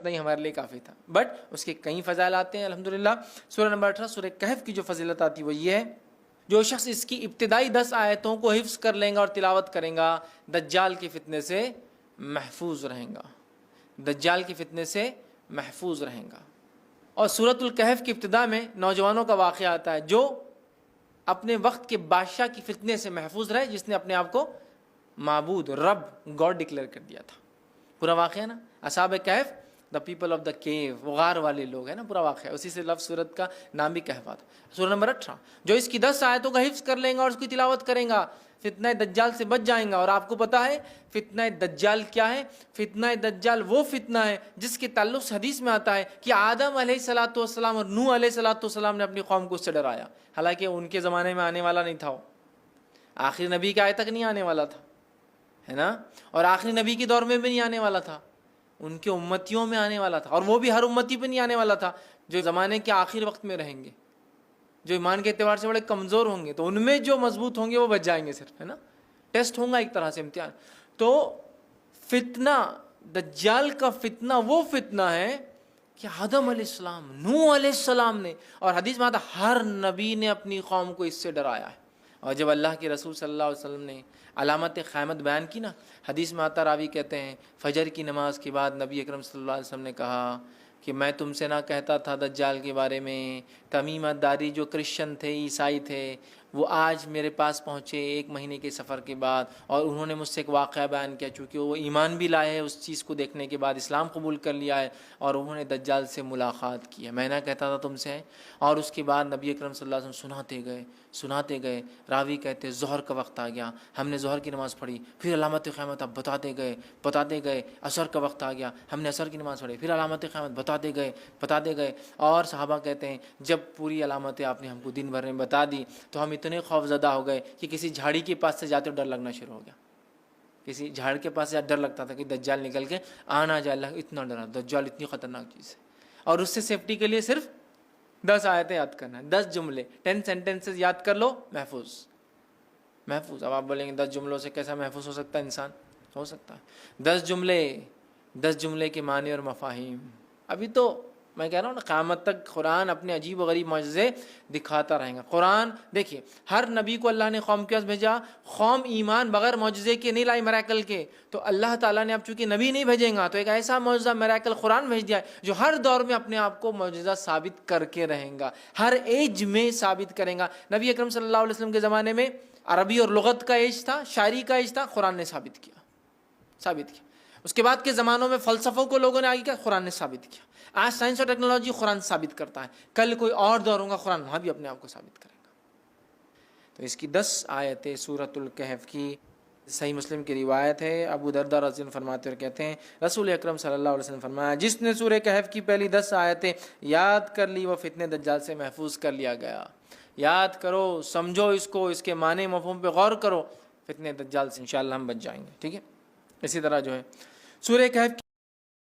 اتنا ہی ہمارے لیے کافی تھا، بٹ اس کے کئی فضائل آتے ہیں الحمدللہ۔ سورہ نمبر 18 سورہ کہف کی جو فضیلت آتی ہے وہ یہ ہے، جو شخص اس کی ابتدائی 10 آیتوں کو حفظ کر لیں گا اور تلاوت کریں گا، دجال کے فتنے سے محفوظ رہیں گا، دجال کے فتنے سے محفوظ رہیں گا۔ اور سورۃ الکہف کی ابتدا میں نوجوانوں کا واقعہ آتا ہے جو اپنے وقت کے بادشاہ کی فتنے سے محفوظ رہے، جس نے اپنے آپ کو معبود، رب، گاڈ ڈکلیئر کر دیا تھا۔ پورا واقعہ نا، اصحاب کہف، دا پیپل آف دا کیو، وہ غار والے لوگ ہیں نا، پورا واقعہ اسی سے لفظ سورت کا نام بھی کہف آتا۔ سورہ نمبر 18 جو اس کی 10 آیتوں کا حفظ کر لیں گا اور اس کی تلاوت کریں گا، فتنہ دجال سے بچ جائیں گا۔ اور آپ کو پتہ ہے فتنہ دجال کیا ہے؟ فتنہ دجال وہ فتنہ ہے جس کے تعلق سے حدیث میں آتا ہے کہ آدم علیہ الصلوۃ والسلام اور نوح علیہ الصلوۃ والسلام نے اپنی قوم کو اس سے ڈرایا، حالانکہ ان کے زمانے میں آنے والا نہیں تھا، وہ آخری نبی کے آئے تک نہیں آنے والا تھا، ہے نا، اور آخری نبی کے دور میں بھی نہیں آنے والا تھا، ان کے امتیوں میں آنے والا تھا، اور وہ بھی ہر امتی پہ نہیں آنے والا تھا، جو زمانے کے آخر وقت میں رہیں گے، جو ایمان کے اعتبار سے بڑے کمزور ہوں گے، تو ان میں جو مضبوط ہوں گے وہ بچ جائیں گے صرف، ہے نا، ٹیسٹ ہوگا ایک طرح سے، امتحان۔ تو فتنہ دجال کا فتنہ وہ فتنہ ہے کہ آدم علیہ السلام، نوح علیہ السلام نے، اور حدیث میں آتا ہر نبی نے اپنی قوم کو اس سے ڈرایا ہے۔ اور جب اللہ کے رسول صلی اللہ علیہ وسلم نے علامت قیامت بیان کی نا، حدیث میں آتا، راوی کہتے ہیں فجر کی نماز کے بعد نبی اکرم صلی اللہ علیہ وسلم نے کہا کہ میں تم سے نہ کہتا تھا دجال کے بارے میں، تمیمہ داری جو کرسچن تھے، عیسائی تھے، وہ آج میرے پاس پہنچے 1 مہینے کے سفر کے بعد، اور انہوں نے مجھ سے ایک واقعہ بیان کیا، چونکہ وہ ایمان بھی لائے ہیں اس چیز کو دیکھنے کے بعد، اسلام قبول کر لیا ہے، اور انہوں نے دجال سے ملاقات کی ہے، میں نہ کہتا تھا تم سے۔ اور اس کے بعد نبی اکرم صلی اللہ علیہ وسلم سناتے گئے، راوی کہتے ظہر کا وقت آ گیا، ہم نے ظہر کی نماز پڑھی، پھر علامت قیامت اب بتاتے گئے، عصر کا وقت آ گیا، ہم نے عصر کی نماز پڑھی، پھر علامت قیامت بتاتے گئے، اور صحابہ کہتے ہیں جب پوری علامتیں آپ نے ہم کو دن بھر میں بتا دی تو ہم اتنے خوف زدہ ہو گئے کہ کسی جھاڑی کے پاس سے جاتے ڈر لگنا شروع ہو گیا، کسی جھاڑ کے پاس سے ڈر لگتا تھا کہ دجال نکل کے آنا جائے، اللہ اتنا ڈرا، دجال اتنی خطرناک چیز ہے۔ اور اس سے سیفٹی کے لیے صرف 10 آیتیں یاد کرنا ہے، 10 جملے، 10 سینٹنسز یاد کر لو، محفوظ۔ اب آپ بولیں گے 10 جملوں سے کیسا محفوظ ہو سکتا ہے انسان؟ ہو سکتا ہے 10 جملے کے معنی اور مفاہیم۔ ابھی تو میں کہہ رہا ہوں نا، قیامت تک قرآن اپنے عجیب و غریب معجزے دکھاتا رہے گا۔ قرآن دیکھیے، ہر نبی کو اللہ نے قوم کے پاس بھیجا، قوم ایمان بغیر معجزے کے نہیں لائی، میریکل کے، تو اللہ تعالیٰ نے اب چونکہ نبی نہیں بھیجیں گا تو ایک ایسا معجزہ میریکل قرآن بھیج دیا ہے جو ہر دور میں اپنے آپ کو معجزہ ثابت کر کے رہیں گا، ہر ایج میں ثابت کریں گا۔ نبی اکرم صلی اللہ علیہ وسلم کے زمانے میں عربی اور لغت کا ایج تھا، شاعری کا ایج تھا، قرآن نے ثابت کیا۔ اس کے بعد کے زمانوں میں فلسفوں کو لوگوں نے آگے کیا، قرآن نے ثابت کیا۔ آج سائنس اور ٹیکنالوجی قرآن ثابت کرتا ہے، کل کوئی اور دور ہوگا قرآن وہاں بھی اپنے آپ کو ثابت کرے گا۔ تو اس کی 10 آیتیں سورۃ الکہف کی، صحیح مسلم کی روایت ہے، ابو درداء رضی اللہ عنہ فرماتے اور کہتے ہیں رسول اکرم صلی اللہ علیہ وسلم فرمایا، جس نے سورہ کہف کی پہلی 10 آیتیں یاد کر لی وہ فتنہ دجال سے محفوظ کر لیا گیا۔ یاد کرو، سمجھو اس کو، اس کے معنی مفہوم پہ غور کرو، فتنہ دجال سے انشاءاللہ ہم بچ جائیں گے، ٹھیک ہے۔ اسی طرح جو ہے سورہ کہف